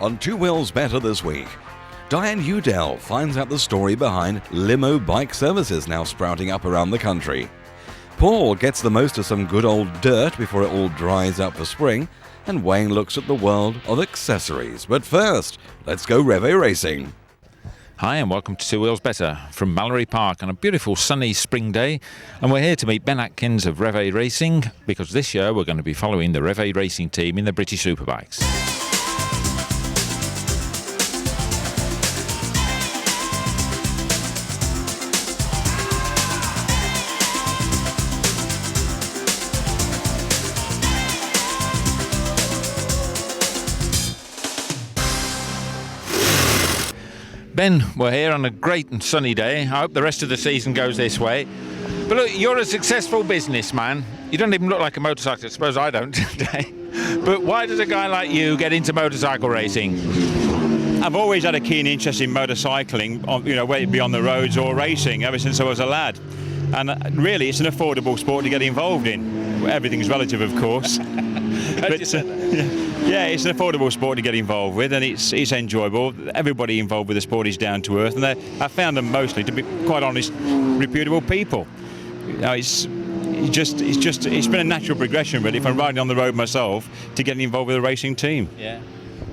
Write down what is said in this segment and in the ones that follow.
On Two Wheels Better this week, Diane Udell finds out the story behind Limo bike services now sprouting up around the country. Paul gets the most of some good old dirt before it all dries up for spring, and Wayne looks at the world of accessories. But first, let's go Reve Racing. Hi and welcome to Two Wheels Better from Mallory Park on a beautiful sunny spring day, and we're here to meet Ben Atkins of Reve Racing because this year we're going to be following the Reve Racing Team in the British Superbikes. Ben, we're here on a great and sunny day. I hope the rest of the season goes this way. But look, you're a successful businessman. You don't even look like a motorcyclist. I suppose I don't today. But why does a guy like you get into motorcycle racing? I've always had a keen interest in motorcycling, whether it be on the roads or racing, ever since I was a lad. And really, it's an affordable sport to get involved in. Everything's relative, of course. But it's an affordable sport to get involved with, and it's enjoyable. Everybody involved with the sport is down to earth, and I found them mostly to be quite honest, reputable people. It's been a natural progression, really, from riding on the road myself to getting involved with a racing team. Yeah.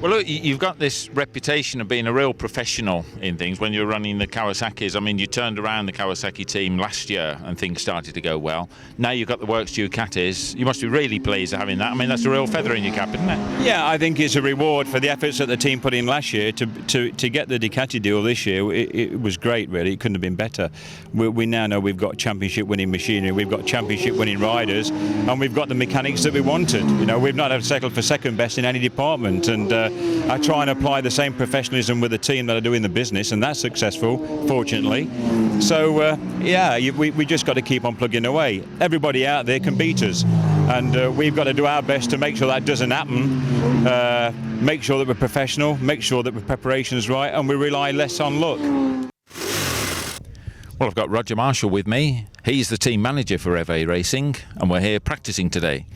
Well, look, you've got this reputation of being a real professional in things when you're running the Kawasaki's. I mean, you turned around the Kawasaki team last year and things started to go well. Now you've got the Works Ducatis. You must be really pleased at having that. I mean, that's a real feather in your cap, isn't it? Yeah, I think it's a reward for the efforts that the team put in last year to get the Ducati deal this year. It was great, really. It couldn't have been better. We now know we've got championship-winning machinery, we've got championship-winning riders, and we've got the mechanics that we wanted. We've not settled for second best in any department, and I try and apply the same professionalism with the team that I do in the business, and that's successful, fortunately. So, we just got to keep on plugging away. Everybody out there can beat us, and we've got to do our best to make sure that doesn't happen, make sure that we're professional, make sure that the preparation's right, and we rely less on luck. Well, I've got Roger Marshall with me. He's the team manager for Reve Racing, and we're here practicing today.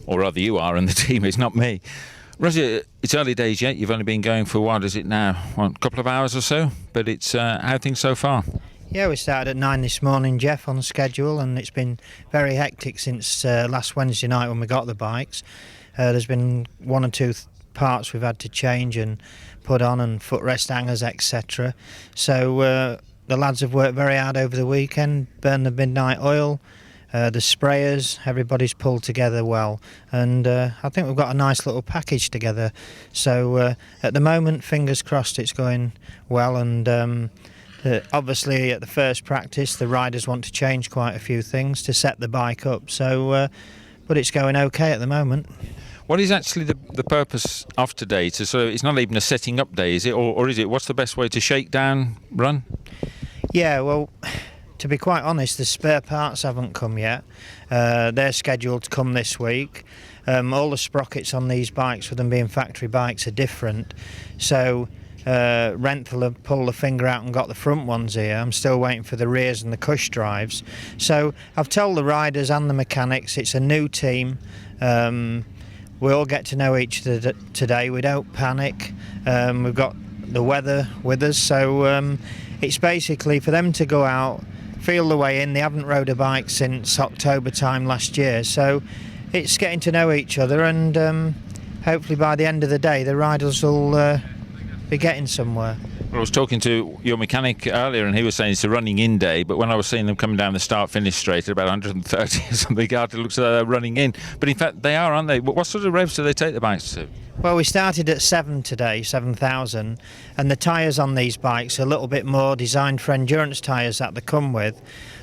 Or rather you are, and the team is, not me. Roger, it's early days yet. You've only been going for, what is it now? A couple of hours or so? But it's how are things so far? Yeah, we started at 9 this morning, Jeff, on schedule, and it's been very hectic since last Wednesday night when we got the bikes. There's been one or two parts we've had to change and put on, and footrest hangers, etc. So the lads have worked very hard over the weekend, burned the midnight oil, the sprayers, everybody's pulled together well, and I think we've got a nice little package together. So at the moment, fingers crossed, it's going well, and obviously at the first practice the riders want to change quite a few things to set the bike up, so but it's going okay at the moment. What is actually the purpose of today? So it's not even a setting up day, is it, or is it? What's the best way to shake down, run? Yeah, well, to be quite honest, the spare parts haven't come yet. They're scheduled to come this week. All the sprockets on these bikes, with them being factory bikes, are different. So Renthal have pulled the finger out and got the front ones here. I'm still waiting for the rears and the cush drives. So I've told the riders and the mechanics it's a new team. We all get to know each other today. We don't panic. We've got the weather with us. So it's basically for them to go out, feel the way in. They haven't rode a bike since October time last year, so it's getting to know each other, and hopefully by the end of the day the riders will be getting somewhere. Well, I was talking to your mechanic earlier and he was saying it's a running in day, but when I was seeing them coming down the start-finish straight at about 130 or something, it looks like they're running in. But in fact they are, aren't they? What sort of revs do they take the bikes to? Well, we started at 7 today, 7,000, and the tyres on these bikes are a little bit more designed for endurance tyres that they come with.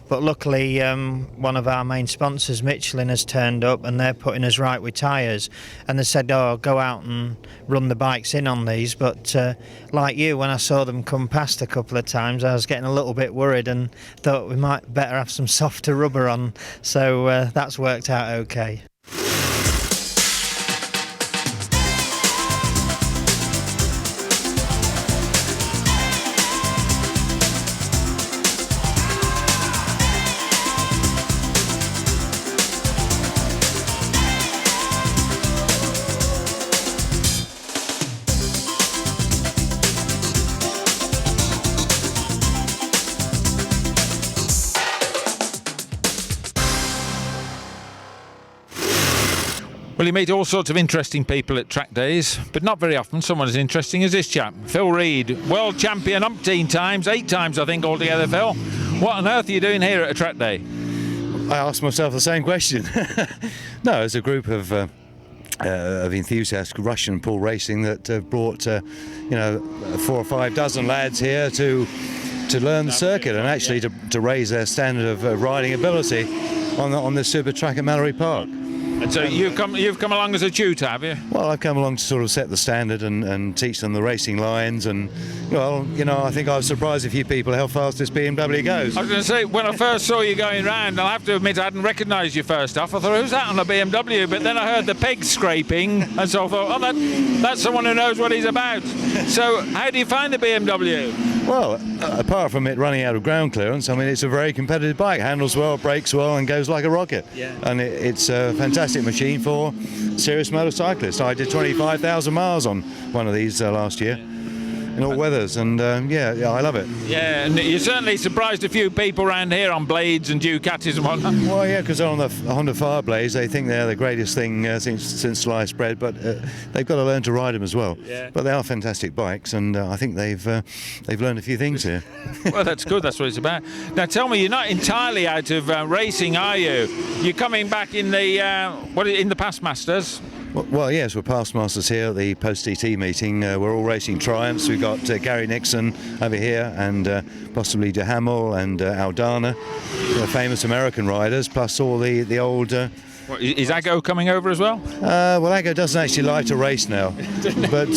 But luckily, one of our main sponsors, Michelin, has turned up and they're putting us right with tyres. And they said, oh, go out and run the bikes in on these. But like you, when I saw them come past a couple of times, I was getting a little bit worried and thought we might better have some softer rubber on. So that's worked out okay. Well, you meet all sorts of interesting people at track days, but not very often someone as interesting as this chap, Phil Reed, world champion umpteen times, 8 times I think altogether, Phil. What on earth are you doing here at a track day? I asked myself the same question. No, it's a group of enthusiasts, Russian pool racing, that have brought 4 or 5 dozen lads here to learn the circuit and actually to raise their standard of riding ability on this super track at Mallory Park. And so you've come along as a tutor, have you? Well, I've come along to sort of set the standard and teach them the racing lines, and I think I was surprised a few people how fast this BMW goes. I was going to say, when I first saw you going round, I'll have to admit I hadn't recognised you first off. I thought, who's that on a BMW? But then I heard the pegs scraping, and so I thought, oh, that's someone who knows what he's about. So how do you find the BMW? Well, apart from it running out of ground clearance, I mean, it's a very competitive bike. Handles well, brakes well, and goes like a rocket. Yeah. And it's a fantastic machine for serious motorcyclists. I did 25,000 miles on one of these last year. In all weathers, and yeah, I love it. Yeah, and you certainly surprised a few people around here on blades and Ducatis and whatnot. Well, yeah, because on the Honda Fireblades, they think they're the greatest thing since sliced bread, but they've got to learn to ride them as well. Yeah. But they are fantastic bikes, and I think they've learned a few things here. Well, that's good. That's what it's about. Now, tell me, you're not entirely out of racing, are you? You're coming back in the in the Past Masters. Well, yes, we're past masters here at the post-TT meeting. We're all racing Triumphs. We've got Gary Nixon over here, and possibly De Hamel and Aldana, famous American riders, plus all the old... Is Aggo coming over as well? Well, Aggo doesn't actually like to race now. But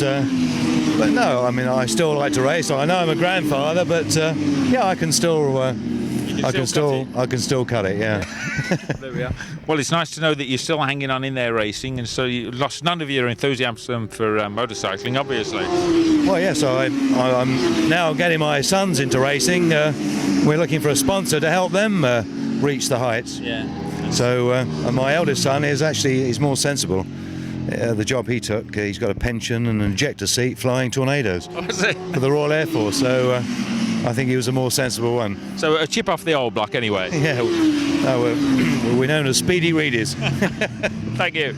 no, I mean, I still like to race. I know I'm a grandfather, but yeah, I can still... I can still cut it, yeah. There we are. Well, it's nice to know that you're still hanging on in there racing, and so you lost none of your enthusiasm for motorcycling, obviously. Well, yes, I'm now getting my sons into racing. We're looking for a sponsor to help them reach the heights. Yeah. So my eldest son he's more sensible. The job he took, he's got a pension and an ejector seat flying tornadoes for the Royal Air Force. So I think he was a more sensible one. So a chip off the old block anyway. Yeah, we're known as Speedy Readers. Thank you.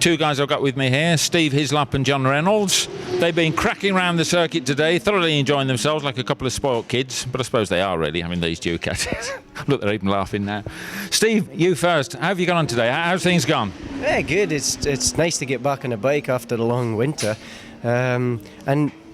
2 guys I've got with me here, Steve Hislop and John Reynolds. They've been cracking around the circuit today, thoroughly enjoying themselves like a couple of spoilt kids, but I suppose they are really, having these Ducatis. Look, they're even laughing now. Steve, you first. How have you gone on today? How's things gone? Yeah, good. It's nice to get back on a bike after a long winter. And,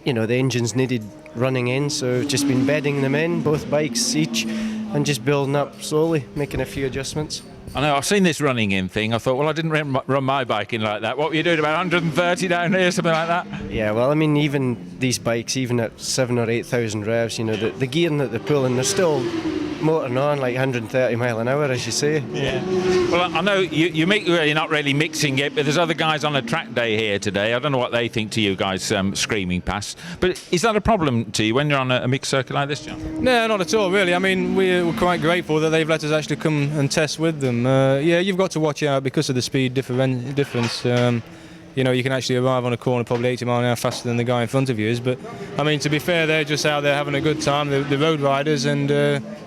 the engines needed running in, so we've just been bedding them in, both bikes each, and just building up slowly, making a few adjustments. I know, I've seen this running in thing. I thought, well, I didn't run my bike in like that. What were you doing, about 130 down here, something like that? Yeah, well, I mean, even these bikes, even at 7,000 or 8,000 revs, the gearing that they're pulling, they're still motoring on like 130 mile an hour, as you say. Yeah. Well, I know you're not really mixing it, but there's other guys on a track day here today. I don't know what they think to you guys screaming past. But is that a problem to you when you're on a mixed circuit like this, John? No, not at all, really. I mean, we're quite grateful that they've let us actually come and test with them. Yeah, you've got to watch out because of the speed difference. You can actually arrive on a corner probably 80 mile an hour faster than the guy in front of you is. But, I mean, to be fair, they're just out there having a good time, the road riders, and,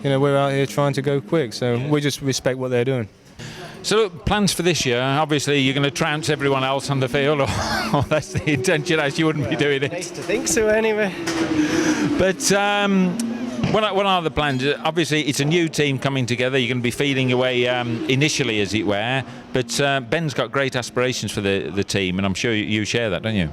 we're out here trying to go quick. So we just respect what they're doing. So plans for this year, obviously you're going to trounce everyone else on the field, or that's the intention, as you wouldn't be doing it. Nice to think so anyway. But what are the plans? Obviously it's a new team coming together, you're going to be feeling your way initially, as it were, but Ben's got great aspirations for the team, and I'm sure you share that, don't you?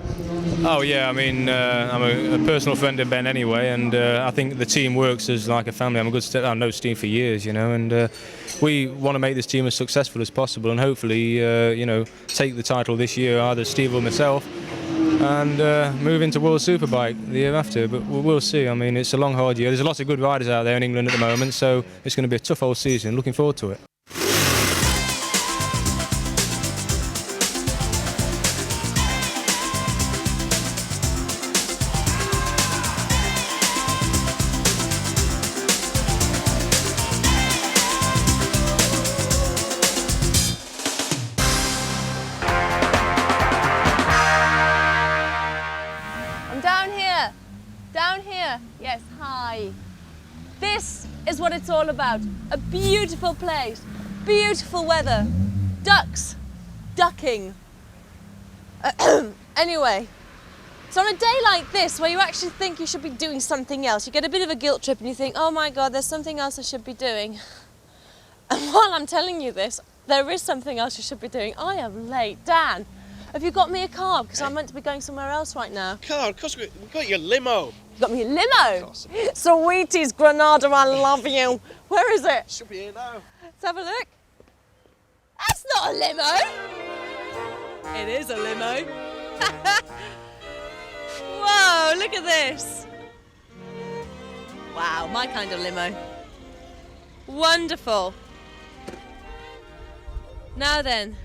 Oh yeah, I mean, I'm a personal friend of Ben anyway, and I think the team works as like a family. I've known Steve for years, and we want to make this team as successful as possible, and hopefully, take the title this year, either Steve or myself, and move into World Superbike the year after. But we'll see. I mean, it's a long, hard year. There's a lot of good riders out there in England at the moment, so it's going to be a tough old season. Looking forward to it. Yes, hi. This is what it's all about. A beautiful place, beautiful weather, ducks, ducking. Anyway, so on a day like this where you actually think you should be doing something else, you get a bit of a guilt trip and you think, oh my God, there's something else I should be doing. And while I'm telling you this, there is something else you should be doing. I am late. Dan, have you got me a car? Because I'm meant to be going somewhere else right now. Car? Of course, we've got your limo. You got me a limo? Sweeties, Granada, I love you. Where is it? Should be here now. Let's have a look. That's not a limo. It is a limo. Whoa, look at this. Wow, my kind of limo. Wonderful. Now then,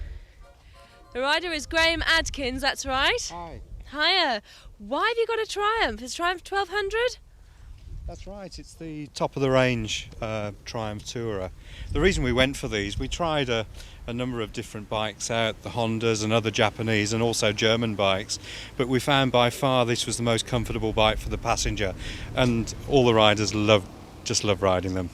the rider is Graham Adkins, that's right? Hi. Hiya. Why have you got a Triumph? Is Triumph 1200? That's right, it's the top of the range Triumph Tourer. The reason we went for these, we tried a number of different bikes out, the Hondas and other Japanese and also German bikes, but we found by far this was the most comfortable bike for the passenger, and all the riders just love riding them.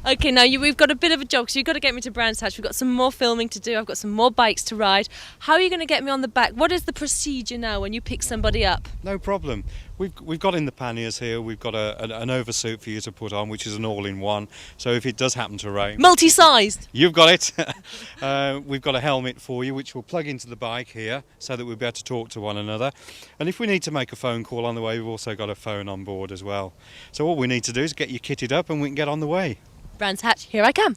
Okay, now we've got a bit of a job, so you've got to get me to Brands Hatch. We've got some more filming to do. I've got some more bikes to ride. How are you going to get me on the back? What is the procedure now when you pick somebody up? No problem. We've got in the panniers here, we've got an oversuit for you to put on, which is an all-in-one. So if it does happen to rain... Multi-sized! You've got it. We've got a helmet for you, which we'll plug into the bike here, so that we'll be able to talk to one another. And if we need to make a phone call on the way, we've also got a phone on board as well. So all we need to do is get you kitted up and we can get on the way. Brands Hatch, here I come.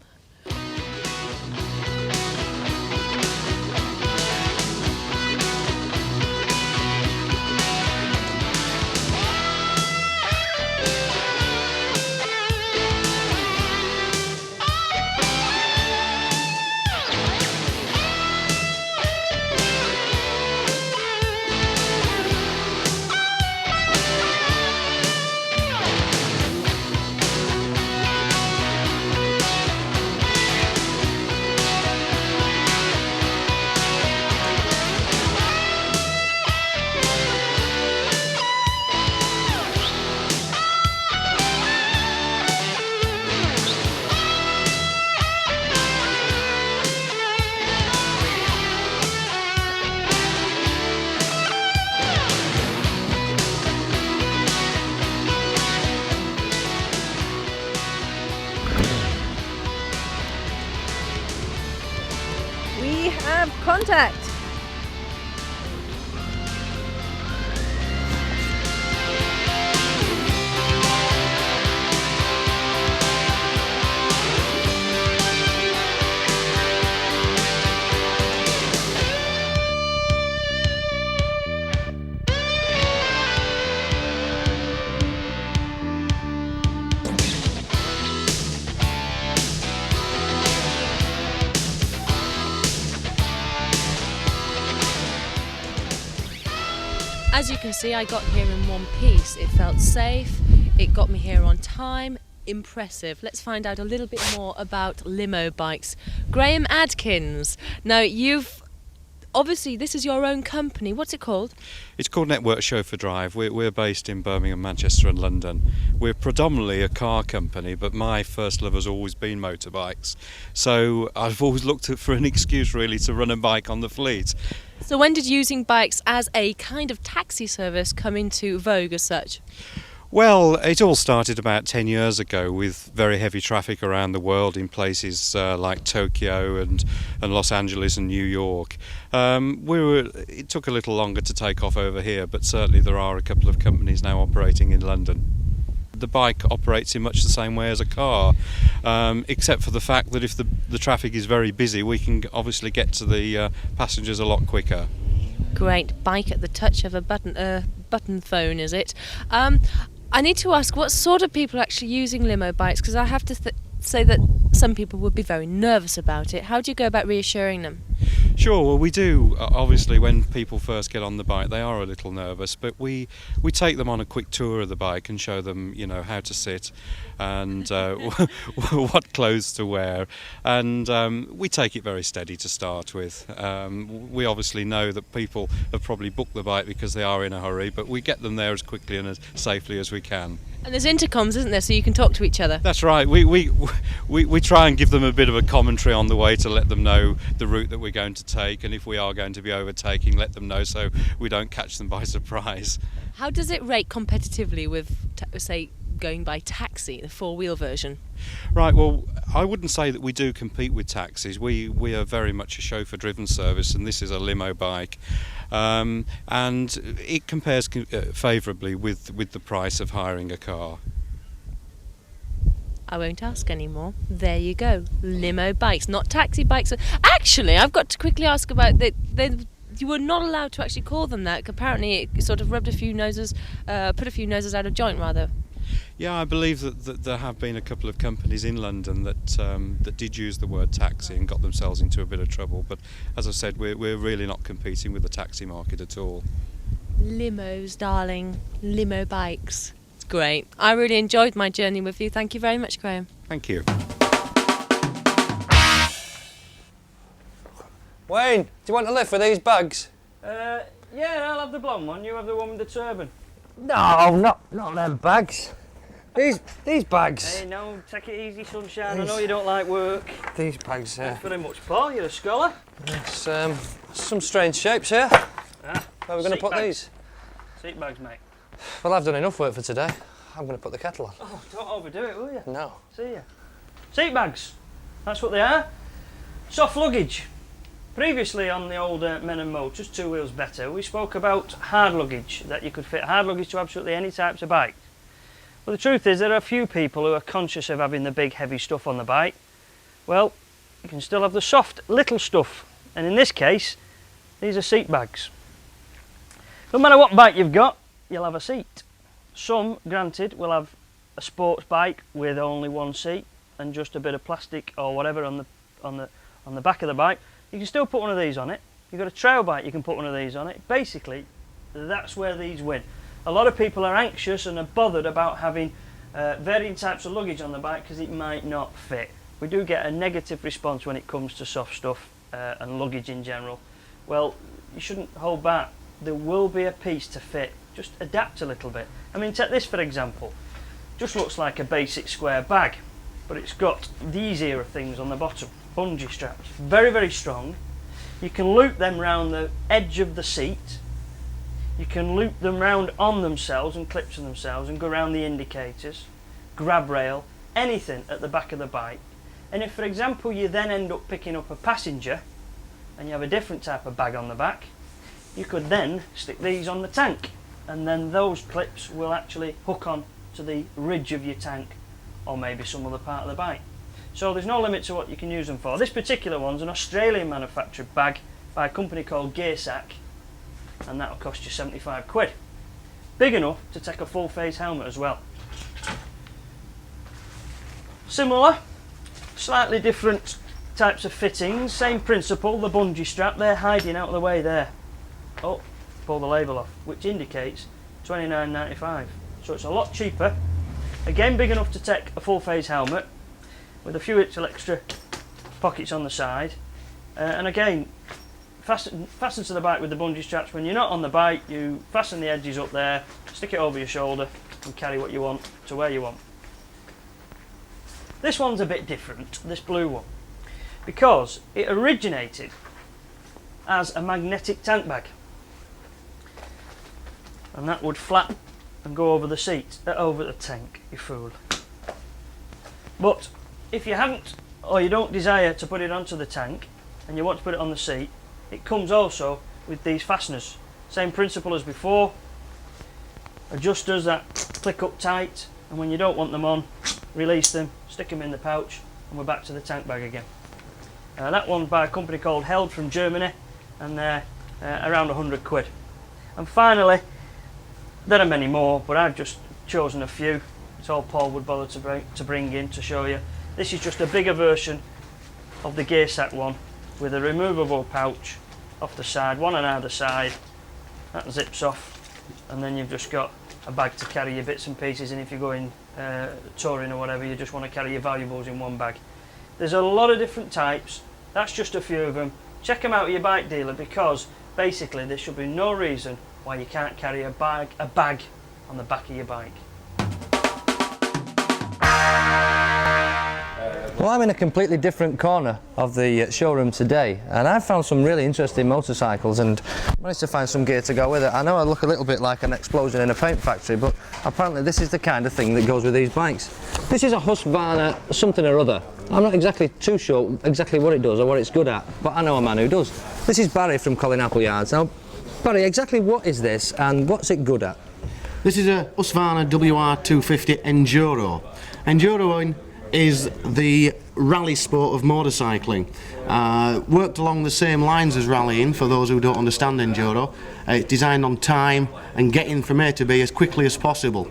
We have contact. As you can see, I got here in one piece. It felt safe, it got me here on time. Impressive. Let's find out a little bit more about limo bikes. Graham Adkins. Now, obviously, this is your own company. What's it called? It's called Network Chauffeur Drive. We're based in Birmingham, Manchester and London. We're predominantly a car company, but my first love has always been motorbikes. So I've always looked for an excuse really to run a bike on the fleet. So when did using bikes as a kind of taxi service come into vogue as such? Well, it all started about 10 years ago with very heavy traffic around the world in places like Tokyo and Los Angeles and New York. It took a little longer to take off over here, but certainly there are a couple of companies now operating in London. The bike operates in much the same way as a car, except for the fact that if the traffic is very busy, we can obviously get to the passengers a lot quicker. Great. Bike at the touch of a button phone, is it? I need to ask, what sort of people are actually using limo bikes? Because I have to say that some people would be very nervous about it. How do you go about reassuring them? Sure, well we do, obviously when people first get on the bike they are a little nervous, but we take them on a quick tour of the bike and show them, you know, how to sit and what clothes to wear, and we take it very steady to start with. We obviously know that people have probably booked the bike because they are in a hurry, but we get them there as quickly and as safely as we can. And there's intercoms, isn't there, so you can talk to each other? That's right. We try and give them a bit of a commentary on the way to let them know the route that we're going to take, and if we are going to be overtaking, let them know so we don't catch them by surprise. How does it rate competitively with, say, going by taxi, the four-wheel version? Right, well, I wouldn't say that we do compete with taxis. We are very much a chauffeur-driven service, and this is a limo bike. And it compares favourably with the price of hiring a car. I won't ask anymore. There you go. Limo bikes, not taxi bikes. Actually, I've got to quickly ask about you were not allowed to actually call them that. Apparently, it sort of put a few noses out of joint, rather. Yeah, I believe that there have been a couple of companies in London that did use the word taxi and got themselves into a bit of trouble. But as I said, we're really not competing with the taxi market at all. Limos, darling. Limo bikes. It's great. I really enjoyed my journey with you. Thank you very much, Graham. Thank you. Wayne, do you want a lift for these bags? Yeah, I'll have the blonde one. You have the one with the turban. No, not them bags. These bags. Hey, no, take it easy, sunshine. I know you don't like work. These bags. Thanks very much, Paul. You're a scholar. It's some strange shapes here. Where are we going to put these? Seat bags, mate. Well, I've done enough work for today. I'm going to put the kettle on. Oh, don't overdo it, will you? No. See ya. Seat bags. That's what they are. Soft luggage. Previously on the old Men and Motors, Two Wheels Better, we spoke about hard luggage, that you could fit hard luggage to absolutely any types of bike. Well, the truth is there are a few people who are conscious of having the big heavy stuff on the bike. Well, you can still have the soft little stuff, and in this case these are seat bags. No matter what bike you've got, you'll have a seat. Some, granted, will have a sports bike with only one seat and just a bit of plastic or whatever on the back of the bike. You can still put one of these on it. You've got a trail bike, you can put one of these on it. Basically, that's where these win. A lot of people are anxious and are bothered about having varying types of luggage on the bike because it might not fit. We do get a negative response when it comes to soft stuff and luggage in general. Well, you shouldn't hold back. There will be a piece to fit. Just adapt a little bit. I mean, take this for example. Just looks like a basic square bag, but it's got these era things on the bottom. Bungee straps, very, very strong. You can loop them round the edge of the seat. You can loop them round on themselves and clip to themselves and go around the indicators, grab rail, anything at the back of the bike. And if, for example, you then end up picking up a passenger and you have a different type of bag on the back, you could then stick these on the tank, and then those clips will actually hook on to the ridge of your tank or maybe some other part of the bike. So there's no limit to what you can use them for. This particular one's an Australian manufactured bag by a company called Gearsack, and that'll cost you 75 quid. Big enough to take a full face helmet as well. Similar, slightly different types of fittings, same principle, the bungee strap, they're hiding out of the way there. Oh, pull the label off, which indicates £29.95. So it's a lot cheaper. Again, big enough to take a full face helmet, with a few extra pockets on the side, and again fasten to the bike with the bungee straps. When you're not on the bike, you fasten the edges up there, stick it over your shoulder and carry what you want to where you want. This one's a bit different, this blue one, because it originated as a magnetic tank bag, and that would flap and go over the seat, over the tank, you fool. But if you haven't, or you don't desire to put it onto the tank and you want to put it on the seat, it comes also with these fasteners. Same principle as before. Adjusters that click up tight, and when you don't want them on, release them, stick them in the pouch, and we're back to the tank bag again. That one's by a company called Held from Germany, and they're around 100 quid. And finally, there are many more, but I've just chosen a few. It's all Paul would bother to bring in to show you. This is just a bigger version of the Gearsack one with a removable pouch off the side, one on either side. That zips off, and then you've just got a bag to carry your bits and pieces in if you're going touring or whatever. You just want to carry your valuables in one bag. There's a lot of different types. That's just a few of them. Check them out at your bike dealer, because basically there should be no reason why you can't carry a bag on the back of your bike. Well, I'm in a completely different corner of the showroom today, and I've found some really interesting motorcycles and managed to find some gear to go with it. I know I look a little bit like an explosion in a paint factory, but apparently this is the kind of thing that goes with these bikes. This is a Husqvarna something or other. I'm not exactly too sure exactly what it does or what it's good at, but I know a man who does. This is Barry from Colin Appleyards. Now, Barry, exactly what is this and what's it good at? This is a Husqvarna WR250 Enduro. Enduroing is the rally sport of motorcycling. Worked along the same lines as rallying for those who don't understand enduro. It's designed on time and getting from A to B as quickly as possible.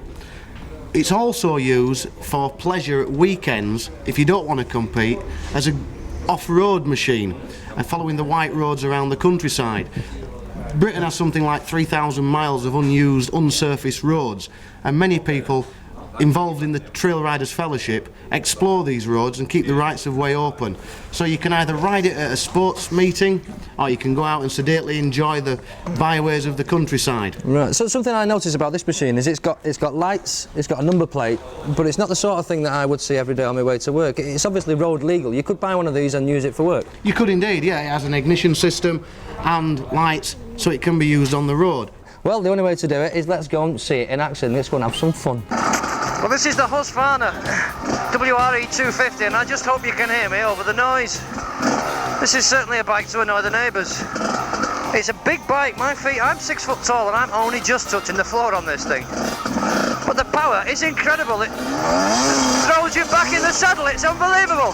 It's also used for pleasure at weekends if you don't want to compete as an off-road machine and following the white roads around the countryside. Britain has something like 3,000 miles of unused, unsurfaced roads, and many people involved in the Trail Riders Fellowship explore these roads and keep the rights of way open. So you can either ride it at a sports meeting or you can go out and sedately enjoy the byways of the countryside. Right, so something I noticed about this machine is it's got lights, it's got a number plate, but it's not the sort of thing that I would see every day on my way to work. It's obviously road legal. You could buy one of these and use it for work. You could indeed, yeah. It has an ignition system and lights so it can be used on the road. Well, the only way to do it is let's go and see it in action. Let's go and have some fun. Well, this is the Husqvarna WRE250 and I just hope you can hear me over the noise. This is certainly a bike to annoy the neighbours. It's a big bike, I'm 6 foot tall and I'm only just touching the floor on this thing. But the power is incredible, it throws you back in the saddle, it's unbelievable.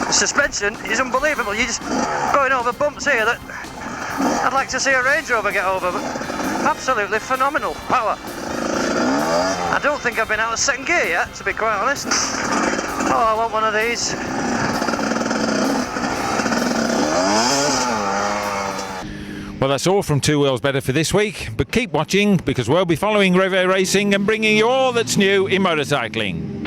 The suspension is unbelievable. You're just going over bumps here that I'd like to see a Range Rover get over, but absolutely phenomenal power. I don't think I've been out of second gear yet, to be quite honest. Oh, I want one of these. Well, that's all from Two Wheels Better for this week, but keep watching because we'll be following Reve Racing and bringing you all that's new in motorcycling.